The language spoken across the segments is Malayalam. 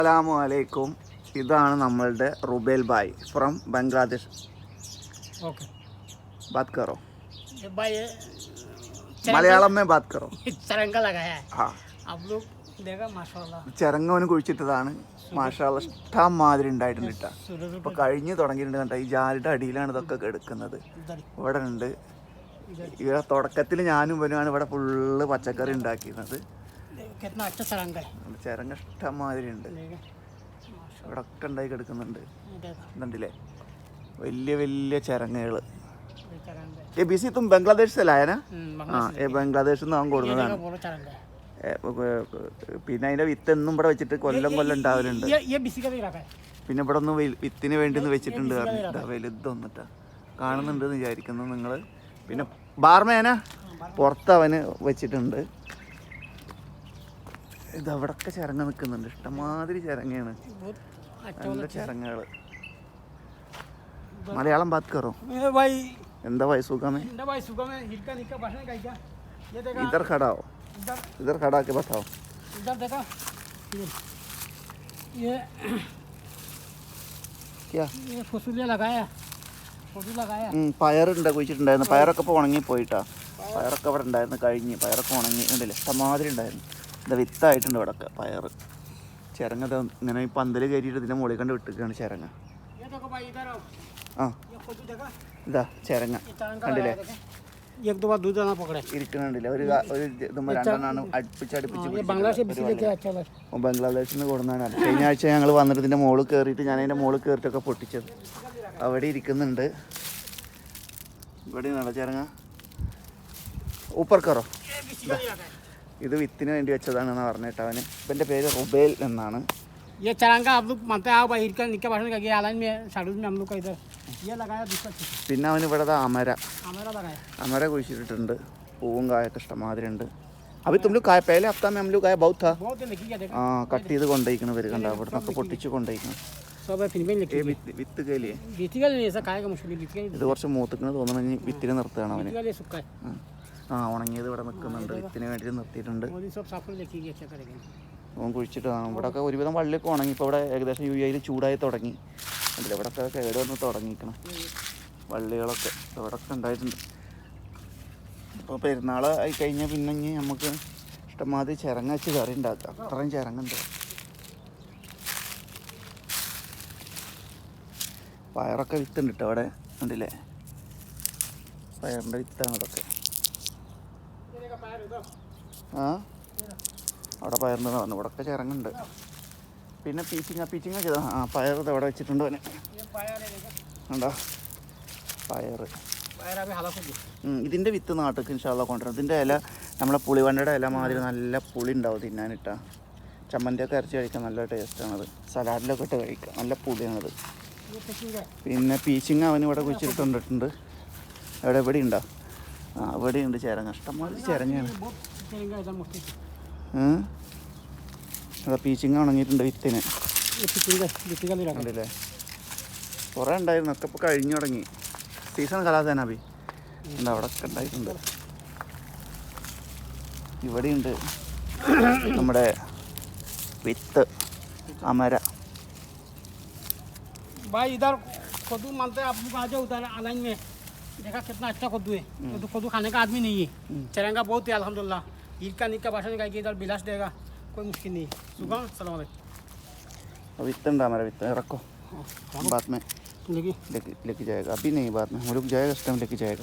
അസ്സലാമു അലൈക്കും. ഇതാണ് നമ്മളുടെ റുബേൽ ഭായ് ഫ്രം ബംഗ്ലാദേശ്. ओके बात करो ये भाई മലയാളം में बात करो. चरंगा लगाया है हाँ, आप लोग देखा माशाल्लाह ചിരങ്ങവന് കുഴിച്ചിട്ടതാണ്. മാഷാള്ള ഇഷ്ടം മാതിരി ഉണ്ടായിട്ടുണ്ട് കേട്ടോ. सूरज ഇപ്പോൾ കഴിഞ്ഞ് തുടങ്ങിയിട്ടുണ്ട് കേട്ടോ. ഈ ജാലിയുടെ അടിയിലാണ് ഇതൊക്കെ എടുക്കുന്നത്. इधर ഇവിടെ ഉണ്ട്. ഇവിടെ തുടക്കത്തിൽ ഞാനും ഇവനുമാണ് ഇവിടെ ഫുള്ള് പച്ചക്കറി ഉണ്ടാക്കിയിരുന്നത്. देखो कितना अच्छा चरंगा है ചിരങ്ങ ഇഷ്ടം മാതിരി ഉണ്ട്. देखा ഇവിടെ ഒക്കെ ഉണ്ടായി കിടക്കുന്നുണ്ട്. देखा ഇതുണ്ടല്ലേ വലിയ വലിയ ചിരങ്ങകൾ. ये चरंगा है ये बीसी तुम बांग्लादेश से लाया ना? बांग्लादेश हाँ, ये बांग्लादेश നിന്ന് അവൻ ये കൊടുത്തതാണ്. देखा बोलो चरंगा है പിന്നെ അതിന്റെ വിത്ത് എന്നും ഇവിടെ വെച്ചിട്ട് കൊല്ലം ഉണ്ടാവലുണ്ട്. ये बिसी का भी रखा है പിന്നെ ഇവിടെ ഒന്ന് വിത്തിന് വേണ്ടി ഒന്ന് വെച്ചിട്ടുണ്ട്. വലുതൊന്നിട്ടാ കാണുന്നുണ്ട് എന്ന് വിചാരിക്കുന്നു നിങ്ങൾ. പിന്നെ ബാർമേന പുറത്ത് അവന് വെച്ചിട്ടുണ്ട്. ഇത് അവിടൊക്കെ ചിരങ്ങ നിൽക്കുന്നുണ്ട്. ഇഷ്ടമാതിരി ചിരങ്ങയാണ്. बहुत अच्छा നല്ല ചിരങ്ങകൾ. മലയാളം ബാത് കറോ. भाई എന്താ भाई സുഖമേ? भाई सुबह में हिलका निक्का भाषण का क्या ये देखा इधर खड़ा हो. इधर इधर खड़ा के बताओ. इधर देखा ये क्या फसूलिया लगाया फसूल लगाया പയറുണ്ട് കുഴിച്ചിട്ടുണ്ടായിരുന്നു. പയറൊക്കെ ഇപ്പോൾ ഉണങ്ങിപ്പോയിട്ടാ. പയറൊക്കെ ഇവിടെ ഉണ്ടായിരുന്നു. കഴിഞ്ഞ് പയറൊക്കെ ഉണങ്ങി ഉണ്ടല്ലേ. ഇഷ്ടമാതിരി ഉണ്ടായിരുന്നു. ഇത് വിത്തായിട്ടുണ്ട് ഇവിടെയൊക്കെ പയർ. ചിരങ്ങ ഇങ്ങനെ ഈ പന്തൽ കയറ്റിയിട്ട് ഇതിൻ്റെ മുകളിൽ കണ്ട് വിട്ടിരിക്കുകയാണ് ചിരങ്ങ. ये देखो भाई इधर आओ ആ ये फसूल देखा ഇതാ ചിരങ്ങ ये चरंगा കണ്ടില്ലേ? लगाया देखा एक दो बार दूध दाना पकड़े ഇരിക്കണില്ല. ഒരു ഇതുമ്പോൾ രണ്ടെണ്ണമാണ് അടുപ്പിച്ച് ये बांग्लादेश से बिजली लेके अच्छा लगा ബംഗ്ലാദേശിൽ നിന്ന് കൊടുക്കുന്നതാണ്. കഴിഞ്ഞ ആഴ്ച ഞങ്ങൾ വന്നിട്ട് ഇതിൻ്റെ മുകളിൽ കയറിയിട്ട് ഞാൻ അതിൻ്റെ മുകളിൽ കയറിയിട്ടൊക്കെ പൊട്ടിച്ചത്. അവിടെ ഇരിക്കുന്നുണ്ട്. ഇവിടെ നട ചിരങ്ങ ഊപ്പർ കറോ. ये बिजली का लगाया ഇത് വിത്തിന് വേണ്ടി വെച്ചതാണെന്ന് പറഞ്ഞിട്ട് അവന്. ഇവൻ്റെ പേര് റുബേൽ എന്നാണ്. ये चरंगा आप लोग मानते हैं आओ भाई हिलका निक्का भाषण का ये आलाइन में साडूज में हम लोग का इधर ये लगाया दूसरा चीज പിന്നെ അവന് ഇവിടെ അമര हमारा लगाया അമര കുഴിച്ചിട്ടുണ്ട്. പൂവും കായൊക്കെ ഇഷ്ടമാതിരി ഉണ്ട്. അഭി തും ലോഗ് കായ പഹലെ ഹഫ്ത में हम लोग आए बहुत था. बहुत लिखी क्या देखा ആ കട്ട് ചെയ്ത് കൊണ്ടുപോയിക്കണം. ഇവർ കണ്ട അവിടെ നിന്നൊക്കെ പൊട്ടിച്ച് കൊണ്ടുപോയിക്കണം. सब है फिर भी लिखी ഈ വിത്ത് കയലിയേ बीती का नहीं ऐसा खाएगा मुश्किल बीती का ഇത് കുറച്ച് മൂത്തിക്കണെന്ന് തോന്നണമെങ്കിൽ വിത്തിന് നിർത്തുകയാണ് അവന്. बीती का लिए सुक्का है ആ ഉണങ്ങിയത് ഇവിടെ നിൽക്കുന്നുണ്ട്. വിത്തിന് വേണ്ടിയിട്ട് നിർത്തിയിട്ടുണ്ട്. वो दिन सब साफ कर लिखी अच्छा करेगा അവൻ കുഴിച്ചിട്ടാണ്. ഇവിടെയൊക്കെ ഒരുവിധം വള്ളിയൊക്കെ ഉണങ്ങി. ഇപ്പോൾ ഇവിടെ ഏകദേശം UAE ചൂടായി തുടങ്ങി. അതിൽ ഇവിടെയൊക്കെ കേട് വന്ന് തുടങ്ങിയിരിക്കണം. വള്ളികളൊക്കെ ഇവിടെയൊക്കെ ഉണ്ടായിട്ടുണ്ട്. ഇപ്പോൾ പെരുന്നാൾ ആയി കഴിഞ്ഞാൽ പിന്നെ ഇനി നമുക്ക് ഇഷ്ടമാതിരി ചിരങ്ങ വെച്ച് കറി ഉണ്ടാക്കാം. അത്രയും ചിരങ്ങുണ്ട്. പയറൊക്കെ വിത്തുണ്ട് കേട്ടോ അവിടെ. ഉണ്ടല്ലേ പയറിൻ്റെ വിത്താണ് ഇതൊക്കെ. ആ അവിടെ പയറിൻ്റെ പറഞ്ഞു. ഇവിടെയൊക്കെ ചിരങ്ങുണ്ട്. പിന്നെ പീച്ചിങ്ങ ചെയ്ത പയർ ഇത് അവിടെ വെച്ചിട്ടുണ്ട് അവന്. ഉണ്ടോ പയർ. ഇതിൻ്റെ വിത്ത് നാട്ടിലേക്ക് ഇൻഷാല്ലാ കൊണ്ടുവരും. ഇതിൻ്റെ ഇല നമ്മളെ പുളിവണ്ടയുടെ ഇല മാതിരി നല്ല പുളി ഉണ്ടാവും തിന്നാനിട്ടാ. ചമ്മന്തിയൊക്കെ അരച്ച് കഴിക്കാൻ നല്ല ടേസ്റ്റാണത്. സലാഡിലൊക്കെ ഇട്ട് കഴിക്കാം. നല്ല പുളിയാണത്. പിന്നെ പീച്ചിങ്ങ അവന് ഇവിടെ കുഴിച്ചിട്ടുണ്ടിട്ടുണ്ട്. എവിടെ ഉണ്ടോ? ആ ഇവിടെയുണ്ട് ചിരങ്ങ. ഇഷ്ടംമാതിരി ചിരങ്ങയാണ്. അതാ പീച്ചിങ്ങ ഉണങ്ങിയിട്ടുണ്ട് വിത്തിന്. കണ്ടില്ലേ കുറേ ഉണ്ടായിരുന്നു. ഒക്കെ ഇപ്പോൾ കഴിഞ്ഞു തുടങ്ങി. സീസൺ കലാസേനാബി ഉണ്ട്. അവിടെ ഒക്കെ ഉണ്ടായിട്ടുണ്ട്. ഇവിടെയുണ്ട് നമ്മുടെ വിത്ത് അമര. भाई इधर कद्दू मानते हैं आप लोग आ जाओ उधर आलाइन में देखा कितना अच्छा कद्दू है तो कद्दू खाने का आदमी नहीं है चरंगा बहुत है अल्हम्दुलिल्लाह हिलका निक्का भाषण का इधर बिलास देगा कोई मुश्किल नहीं सुबह सलाम अलैकुम വിത്തുണ്ട് അമര വിത്ത്. ഇറക്കോ ബാത് മേ ലേക്ക് ജായേഗ. അഭി നെയ് ബാത് മേ ഹം ലോഗ് ജായേഗ ഇഷ്ടം ലേക്ക് ജായേഗ.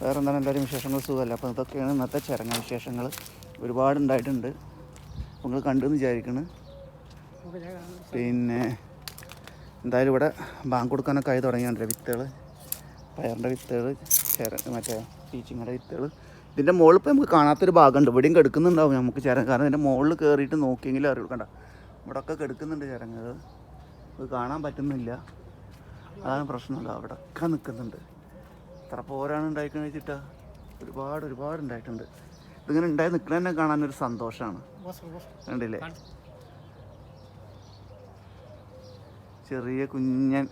വേറെ എന്താണ് എല്ലാവരും വിശേഷങ്ങൾ സുഖമല്ല. അപ്പോൾ ഇതൊക്കെയാണ് ഇന്നത്തെ ചിരങ്ങ വിശേഷങ്ങൾ. ഒരുപാടുണ്ടായിട്ടുണ്ട്. നിങ്ങൾ കണ്ടെന്ന് വിചാരിക്കണം. പിന്നെ എന്തായാലും ഇവിടെ ബാങ്ക് കൊടുക്കാനൊക്കെ ആയി തുടങ്ങിയുണ്ട്. വിത്തുകൾ പയറിൻ്റെ വിത്തുകൾ മറ്റേ പീച്ചിങ്ങയുടെ വിത്തുകൾ. ഇതിൻ്റെ മുകളിൽ ഇപ്പോൾ നമുക്ക് കാണാത്തൊരു ഭാഗമുണ്ട്. ഇവിടെയും കെടുക്കുന്നുണ്ടാവും നമുക്ക് ചിരങ്ങ. കാരണം ഇതിൻ്റെ മുകളിൽ കയറിയിട്ട് നോക്കിയെങ്കിലും അറിയുള്ളൂ. കണ്ട ഇവിടെയൊക്കെ കെടുക്കുന്നുണ്ട് ചിരങ്ങകൾ. അത് കാണാൻ പറ്റുന്നില്ല. അതാണ് പ്രശ്നമല്ല. അവിടെയൊക്കെ നിൽക്കുന്നുണ്ട്. എത്ര പോരാണ് ഉണ്ടായിക്കണെന്ന് വെച്ചിട്ടാ. ഒരുപാട് ഉണ്ടായിട്ടുണ്ട്. ഇതിങ്ങനെ ഉണ്ടായി നിൽക്കണതന്നെ കാണാനൊരു സന്തോഷമാണ്. കണ്ടില്ലേ ചെറിയ കുഞ്ഞൻ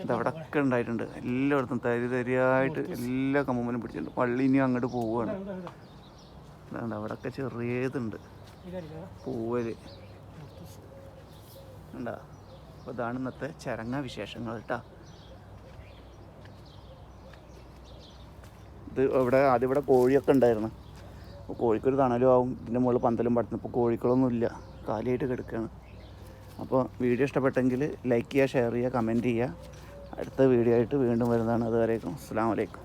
ഇതവിടൊക്കെ ഉണ്ടായിട്ടുണ്ട്. എല്ലായിടത്തും തരിയായിട്ട് എല്ലാ കമ്പുമ്പലും പിടിച്ചിട്ടുണ്ട്. പള്ളി ഇനിയും അങ്ങോട്ട് പോവുകയാണ്. അതാണ്ട് അവിടെയൊക്കെ ചെറിയതുണ്ട് പൂവല്. ഉണ്ടാ. അപ്പോൾ ഇതാണ് ഇന്നത്തെ ചരങ്ങ വിശേഷങ്ങൾ കേട്ടോ. ഇത് ആദ്യം ഇവിടെ കോഴിയൊക്കെ ഉണ്ടായിരുന്നു. അപ്പോൾ കോഴിക്കൊരു തണലും ആവും. ഇതിൻ്റെ മുകളിൽ പന്തലും പടത്തുന്നു. ഇപ്പോൾ കോഴികളൊന്നുമില്ല, കാലിയായിട്ട് കിടക്കുകയാണ്. അപ്പോൾ വീഡിയോ ഇഷ്ടപ്പെട്ടെങ്കിൽ ലൈക്ക് ചെയ്യുക, ഷെയർ ചെയ്യുക, കമൻറ്റ് ചെയ്യുക. അടുത്ത വീഡിയോ ആയിട്ട് വീണ്ടും വരുന്നതാണ്. അതുവരേക്കും അസ്സലാമു അലൈക്കും.